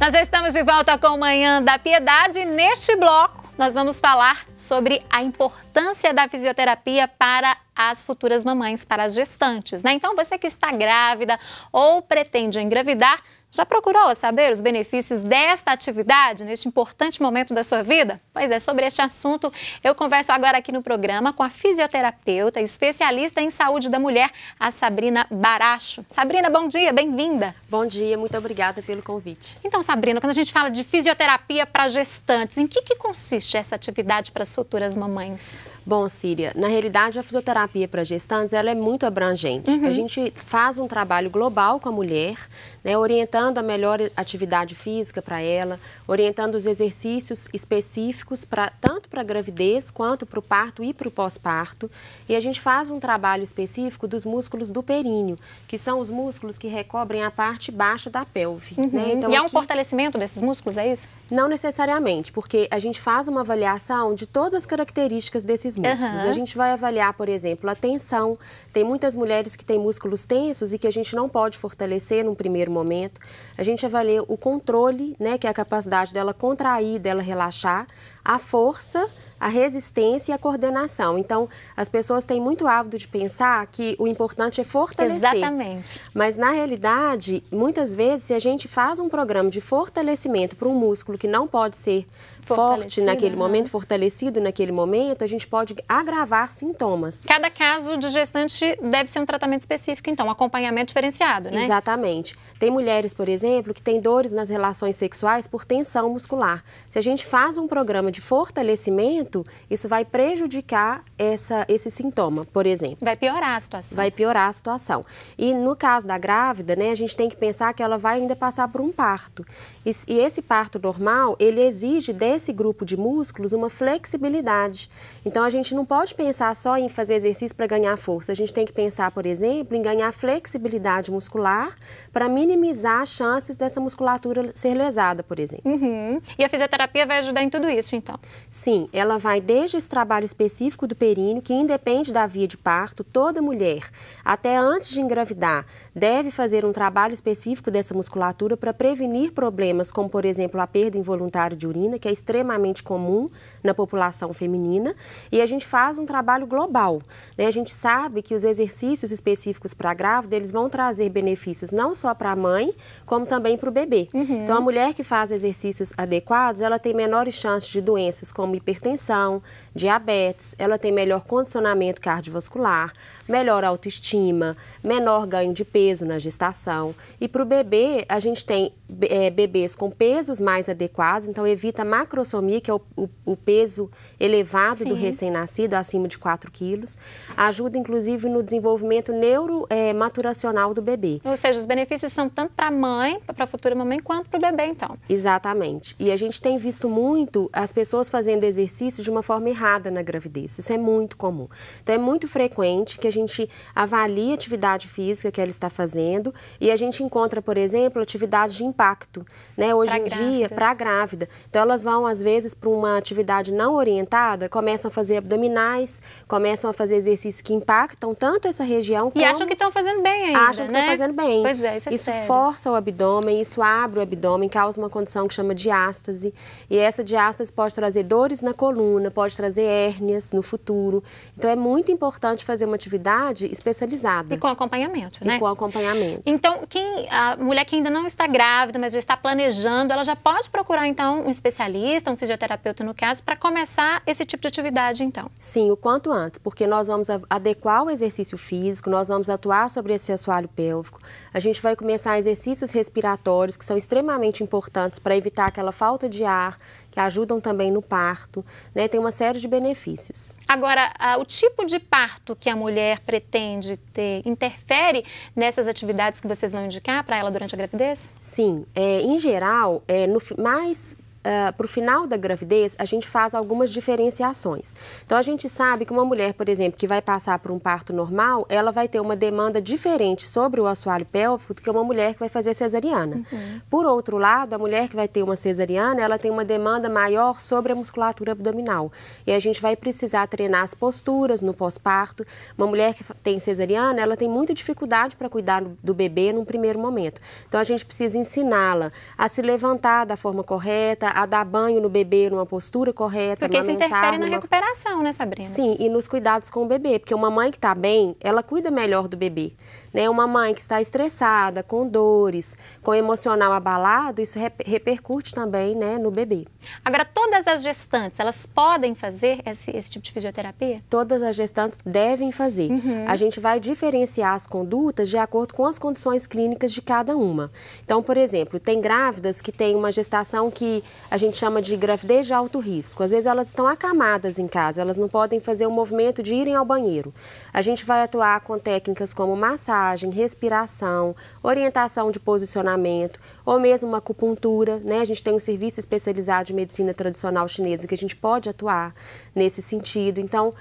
Nós já estamos de volta com o Manhã da Piedade e neste bloco nós vamos falar sobre a importância da fisioterapia para as futuras mamães, para as gestantes, né? Então você que está grávida ou pretende engravidar, já procurou saber os benefícios desta atividade neste importante momento da sua vida? Pois é, sobre este assunto eu converso agora aqui no programa com a fisioterapeuta, especialista em saúde da mulher, a Sabrina Baracho. Sabrina, bom dia, bem-vinda. Bom dia, muito obrigada pelo convite. Então, Sabrina, quando a gente fala de fisioterapia para gestantes, em que consiste essa atividade para as futuras mamães? Bom, Síria, na realidade a fisioterapia para gestantes ela é muito abrangente. A gente faz um trabalho global com a mulher, né, orientando a melhor atividade física para ela, orientando os exercícios específicos tanto para a gravidez quanto para o parto e para o pós-parto. E a gente faz um trabalho específico dos músculos do períneo, que são os músculos que recobrem a parte baixa da pelve. Né? Então, e há um fortalecimento desses músculos, é isso? Não necessariamente, porque a gente faz uma avaliação de todas as características desses músculos. A gente vai avaliar, por exemplo, a tensão. Tem muitas mulheres que têm músculos tensos e que a gente não pode fortalecer num primeiro momento. A gente avalia o controle, né, que é a capacidade dela contrair, dela relaxar, a força, a resistência e a coordenação. Então, as pessoas têm muito hábito de pensar que o importante é fortalecer. Exatamente. Mas, na realidade, muitas vezes, se a gente faz um programa de fortalecimento para um músculo que não pode ser forte naquele momento, fortalecido naquele momento, a gente pode agravar sintomas. Cada caso de gestante deve ser um tratamento específico, então, um acompanhamento diferenciado, né? Exatamente. Tem mulheres, por exemplo, que têm dores nas relações sexuais por tensão muscular. Se a gente faz um programa de fortalecimento, isso vai prejudicar esse sintoma, por exemplo. Vai piorar a situação. Vai piorar a situação. E no caso da grávida, né, a gente tem que pensar que ela vai ainda passar por um parto. E esse parto normal, ele exige desse grupo de músculos uma flexibilidade. Então, a gente não pode pensar só em fazer exercício para ganhar força. A gente tem que pensar, por exemplo, em ganhar flexibilidade muscular para minimizar as chances dessa musculatura ser lesada, por exemplo. E a fisioterapia vai ajudar em tudo isso, então? Sim, ela vai desde esse trabalho específico do períneo, que independe da via de parto, toda mulher, até antes de engravidar, deve fazer um trabalho específico dessa musculatura para prevenir problemas como, por exemplo, a perda involuntária de urina, que é extremamente comum na população feminina, e a gente faz um trabalho global. Né? A gente sabe que os exercícios específicos para a grávida, eles vão trazer benefícios não só para a mãe, como também para o bebê. Então, a mulher que faz exercícios adequados, ela tem menores chances de doenças como hipertensão, diabetes, ela tem melhor condicionamento cardiovascular, melhor autoestima, menor ganho de peso na gestação. E para o bebê, a gente tem bebês com pesos mais adequados, então evita a macrosomia, que é o peso elevado do recém-nascido, acima de 4 quilos. Ajuda, inclusive, no desenvolvimento neuromaturacional do bebê. Ou seja, os benefícios são tanto para a mãe, para a futura mamãe, quanto para o bebê, então. Exatamente. E a gente tem visto muito as pessoas fazendo exercício de uma forma errada na gravidez. Isso é muito comum. Então, é muito frequente que a gente avalie a atividade física que ela está fazendo e a gente encontra, por exemplo, atividades de impacto, né? Hoje em dia, para a grávida. Então, elas vão, às vezes, para uma atividade não orientada, começam a fazer abdominais, começam a fazer exercícios que impactam tanto essa região como... E acham que estão fazendo bem ainda, acham que estão fazendo bem. Pois é, isso sério. Força o abdômen, isso abre o abdômen, causa uma condição que chama diástase. E essa diástase pode trazer dores na coluna, pode trazer hérnias no futuro. Então, é muito importante fazer uma atividade especializada. E com acompanhamento, né? E com acompanhamento. Então, a mulher que ainda não está grávida, mas já está planejando, ela já pode procurar, então, um especialista, um fisioterapeuta, no caso, para começar esse tipo de atividade, então? Sim, o quanto antes, porque nós vamos adequar o exercício físico, nós vamos atuar sobre esse assoalho pélvico, a gente vai começar exercícios respiratórios, que são extremamente importantes para evitar aquela falta de ar, que ajudam também no parto, né? Tem uma série de benefícios. Agora, o tipo de parto que a mulher pretende ter interfere nessas atividades que vocês vão indicar para ela durante a gravidez? Sim, em geral, mais para o final da gravidez, a gente faz algumas diferenciações. Então, a gente sabe que uma mulher, por exemplo, que vai passar por um parto normal, ela vai ter uma demanda diferente sobre o assoalho pélvico do que uma mulher que vai fazer cesariana. Por outro lado, a mulher que vai ter uma cesariana, ela tem uma demanda maior sobre a musculatura abdominal. E a gente vai precisar treinar as posturas no pós-parto. Uma mulher que tem cesariana, ela tem muita dificuldade para cuidar do bebê num primeiro momento. Então, a gente precisa ensiná-la a se levantar da forma correta, a dar banho no bebê numa postura correta. Porque isso interfere na recuperação, né, Sabrina? Sim, e nos cuidados com o bebê, porque uma mãe que está bem, ela cuida melhor do bebê. Né? Uma mãe que está estressada, com dores, com emocional abalado, isso repercute também, né, no bebê. Agora, todas as gestantes, elas podem fazer esse tipo de fisioterapia? Todas as gestantes devem fazer. A gente vai diferenciar as condutas de acordo com as condições clínicas de cada uma. Então, por exemplo, tem grávidas que têm uma gestação que a gente chama de gravidez de alto risco. Às vezes elas estão acamadas em casa, elas não podem fazer o movimento de irem ao banheiro. A gente vai atuar com técnicas como massagem, respiração, orientação de posicionamento, ou mesmo uma acupuntura, né? A gente tem um serviço especializado de medicina tradicional chinesa que a gente pode atuar nesse sentido. Então,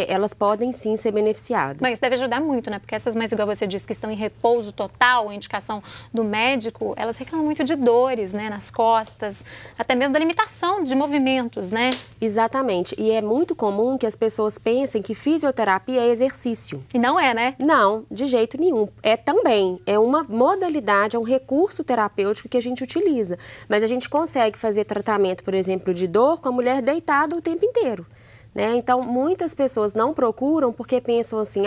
elas podem sim ser beneficiadas. Mas isso deve ajudar muito, né? Porque essas mães, igual você disse, que estão em repouso total, a indicação do médico, elas reclamam muito de dores, né? Nas costas, até mesmo da limitação de movimentos, né? Exatamente. E é muito comum que as pessoas pensem que fisioterapia é exercício. E não é, né? Não, de jeito nenhum. É também, é uma modalidade, é um recurso terapêutico que a gente utiliza. Mas a gente consegue fazer tratamento, por exemplo, de dor com a mulher deitada o tempo inteiro. Né? Então, muitas pessoas não procuram porque pensam assim,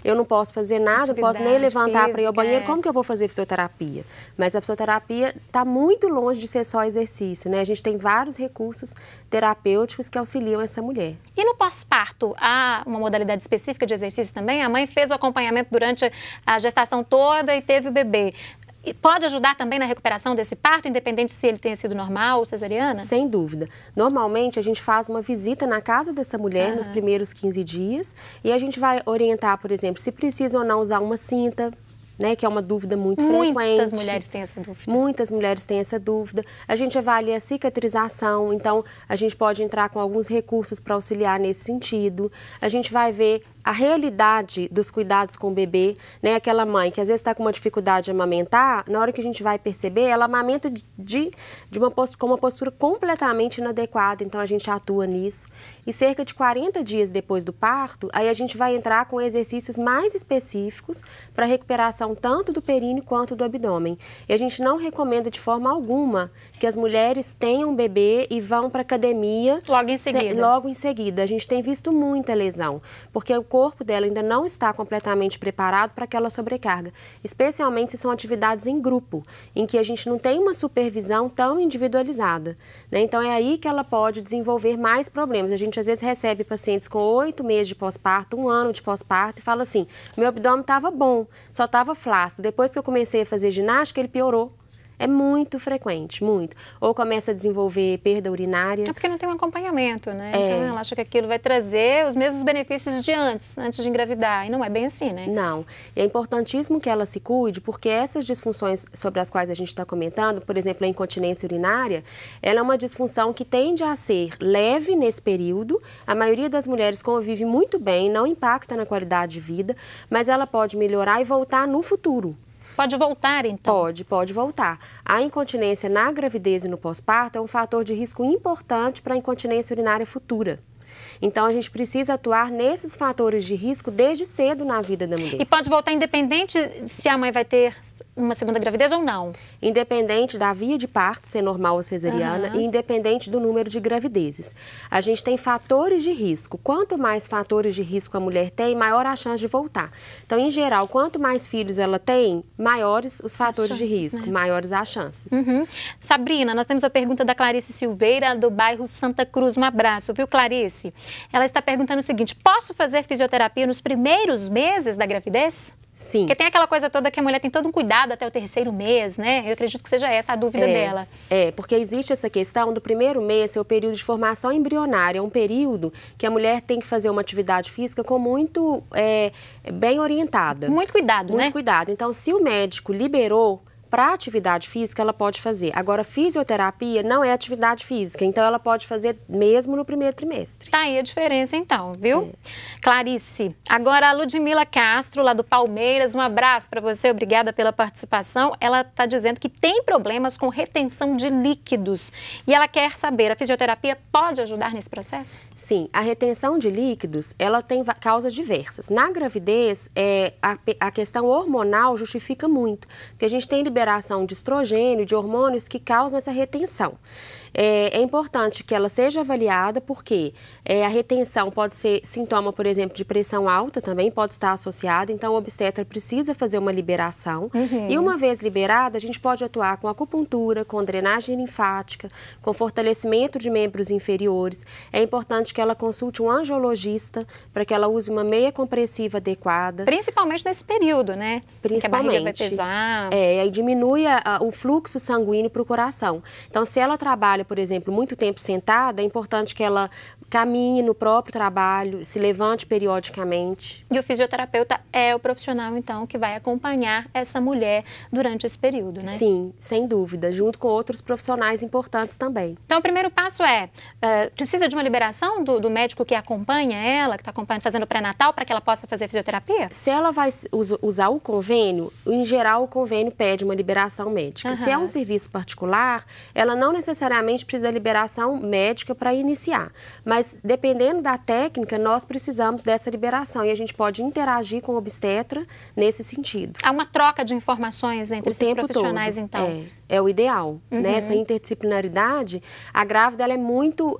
eu não posso fazer nada, não posso nem levantar para ir ao banheiro, como que eu vou fazer fisioterapia? Mas a fisioterapia está muito longe de ser só exercício, né? A gente tem vários recursos terapêuticos que auxiliam essa mulher. E no pós-parto, há uma modalidade específica de exercício também? A mãe fez o acompanhamento durante a gestação toda e teve o bebê. Pode ajudar também na recuperação desse parto, independente se ele tenha sido normal ou cesariana? Sem dúvida. Normalmente, a gente faz uma visita na casa dessa mulher nos primeiros 15 dias e a gente vai orientar, por exemplo, se precisa ou não usar uma cinta, né, que é uma dúvida muito frequente. Muitas mulheres têm essa dúvida. Muitas mulheres têm essa dúvida. A gente avalia a cicatrização, então a gente pode entrar com alguns recursos para auxiliar nesse sentido. A gente vai ver a realidade dos cuidados com o bebê, né? Aquela mãe que às vezes está com uma dificuldade de amamentar, na hora que a gente vai perceber, ela amamenta com uma postura completamente inadequada, então a gente atua nisso. E cerca de 40 dias depois do parto, aí a gente vai entrar com exercícios mais específicos para recuperação tanto do períneo quanto do abdômen. E a gente não recomenda de forma alguma que as mulheres tenham um bebê e vão para a academia logo em seguida. Logo em seguida. A gente tem visto muita lesão, porque o corpo dela ainda não está completamente preparado para aquela sobrecarga, especialmente se são atividades em grupo, em que a gente não tem uma supervisão tão individualizada, né? Então é aí que ela pode desenvolver mais problemas. A gente às vezes recebe pacientes com 8 meses de pós-parto, 1 ano de pós-parto e fala assim, meu abdômen estava bom, só estava flácido, depois que eu comecei a fazer ginástica ele piorou. É muito frequente, muito. Ou começa a desenvolver perda urinária. É porque não tem um acompanhamento, né? Então ela acha que aquilo vai trazer os mesmos benefícios de antes de engravidar. E não é bem assim, né? Não. E é importantíssimo que ela se cuide, porque essas disfunções sobre as quais a gente está comentando, por exemplo, a incontinência urinária, ela é uma disfunção que tende a ser leve nesse período. A maioria das mulheres convive muito bem, não impacta na qualidade de vida, mas ela pode melhorar e voltar no futuro. Pode voltar, então? Pode voltar. A incontinência na gravidez e no pós-parto é um fator de risco importante para a incontinência urinária futura. Então, a gente precisa atuar nesses fatores de risco desde cedo na vida da mulher. E pode voltar independente se a mãe vai ter uma segunda gravidez ou não? Independente da via de parto, ser normal ou cesariana, e independente do número de gravidezes. A gente tem fatores de risco. Quanto mais fatores de risco a mulher tem, maior a chance de voltar. Então, em geral, quanto mais filhos ela tem, maiores os fatores de risco, né? Maiores as chances. Sabrina, nós temos a pergunta da Clarice Silveira, do bairro Santa Cruz. Um abraço, viu, Clarice? Ela está perguntando o seguinte, posso fazer fisioterapia nos primeiros meses da gravidez? Sim. Porque tem aquela coisa toda que a mulher tem todo um cuidado até o 3º mês, né? Eu acredito que seja essa a dúvida dela. Porque existe essa questão do primeiro mês ser o período de formação embrionária. É um período que a mulher tem que fazer uma atividade física com bem orientada. Muito cuidado, né? Muito cuidado. Então, se o médico liberou para atividade física, ela pode fazer. Agora, fisioterapia não é atividade física, então ela pode fazer mesmo no primeiro trimestre. Tá aí a diferença então, viu? Clarice, agora a Ludmila Castro, lá do Palmeiras, um abraço para você, obrigada pela participação. Ela está dizendo que tem problemas com retenção de líquidos e ela quer saber, a fisioterapia pode ajudar nesse processo? Sim, a retenção de líquidos, ela tem causas diversas. Na gravidez, a questão hormonal justifica muito, porque a gente tem liberação de estrogênio, de hormônios que causam essa retenção. É importante que ela seja avaliada porque a retenção pode ser sintoma, por exemplo, de pressão alta também, pode estar associada, então o obstetra precisa fazer uma liberação. E uma vez liberada, a gente pode atuar com acupuntura, com drenagem linfática, com fortalecimento de membros inferiores. É importante que ela consulte um angiologista para que ela use uma meia compressiva adequada. Principalmente nesse período, né? Principalmente. Porque a barriga vai pesar. Aí diminui o fluxo sanguíneo para o coração. Então, se ela trabalha, por exemplo, muito tempo sentada, é importante que ela caminhe no próprio trabalho, se levante periodicamente. E o fisioterapeuta é o profissional, então, que vai acompanhar essa mulher durante esse período, né? Sim, sem dúvida, junto com outros profissionais importantes também. Então, o primeiro passo precisa de uma liberação do médico que acompanha ela, que está acompanhando, fazendo pré-natal, para que ela possa fazer fisioterapia? Se ela vai usar o convênio, em geral o convênio pede uma liberação médica. Se é um serviço particular, ela não necessariamente precisa da liberação médica para iniciar. Mas, dependendo da técnica, nós precisamos dessa liberação e a gente pode interagir com o obstetra nesse sentido. Há uma troca de informações entre esses profissionais, todo. então? É o ideal, né? Essa interdisciplinaridade, a grávida ela é muito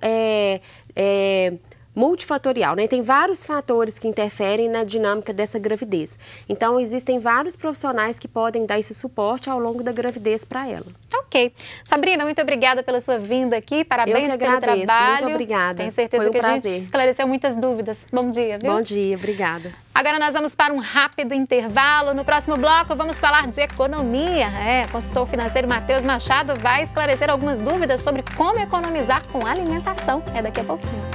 multifatorial, né? Tem vários fatores que interferem na dinâmica dessa gravidez. Então, existem vários profissionais que podem dar esse suporte ao longo da gravidez para ela. Ok. Sabrina, muito obrigada pela sua vinda aqui. Parabéns pelo trabalho. Muito obrigada. Tenho certeza que a gente esclareceu muitas dúvidas. Bom dia, viu? Bom dia, obrigada. Agora nós vamos para um rápido intervalo. No próximo bloco vamos falar de economia. O consultor financeiro Matheus Machado vai esclarecer algumas dúvidas sobre como economizar com alimentação. É daqui a pouquinho.